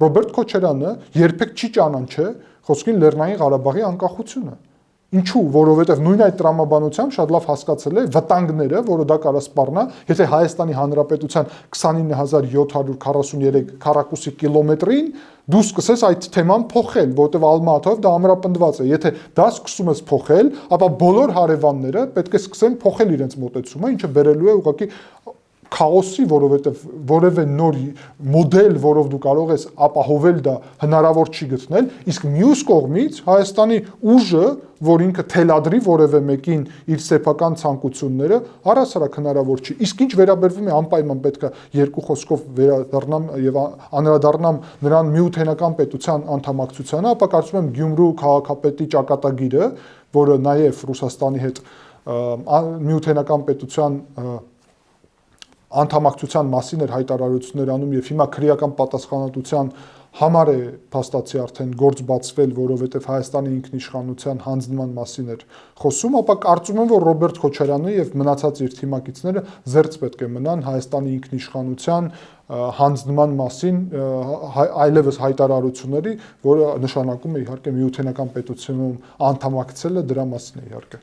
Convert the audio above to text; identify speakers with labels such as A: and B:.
A: Ռոբերտ Քոչարյանը երբեք չի ճանաչել խոսքին Լեռնային Ղարաբաղի անկախությունը։ Ինչու, որովհետև նույն այդ տրամաբանությամբ շատ լավ հասկացել է վտանգները, որը դա կարա սպառնա, եթե Հայաստանի Հանրապետության 29743 քառակուսի կիլոմետրին դու սկսես այդ թեման փոխել, որովհետև Ալմատով դա ամրապնդված է։ Եթե դա սկսում ես փոխել, ապա բոլոր հարևանները պետք է սկսեն փոխել իրենց մոտեցումը, ինչը բերելու է ուղղակի քաոսի, որովհետև որևէ նոր մոդել, որով դու կարող ես ապահովել դա հնարավոր չի գտնել, իսկ մյուս կողմից Հայաստանի ուժը, որ ինքը թելադրի որևէ մեկին իր սեփական ցանկությունները, առհասարակ հնարավոր չի։ Իսկ ինչ վերաբերվում է անպայման պետք է երկու խոսքով վերադառնամ եւ անդրադառնամ նրան միութենական պետության անդամակցությանը, ապա կարծում եմ Գյումրու քաղաքապետի ճակատագիրը, որը նաեւ Ռուսաստանի հետ միութենական պետության անդամակցության մասին էր հայտարարություններ անում եւ հիմա քրեական պատասխանատվության համար է փաստացի արդեն գործ բացվել, որովհետեւ Հայաստանի ինքնիշխանության հանձնման մասին էր խոսում, ապա կարծում եմ, որ Ռոբերտ Քոչարյանը եւ մնացած իր թիմակիցները զերծ պետք է մնան Հայաստանի ինքնիշխանության հանձնման մասին այլևս հայտարարությունների, որը նշանակում է իհարկե միութենական պետությունում անդամակցելը, դրա մասին է իհարկե։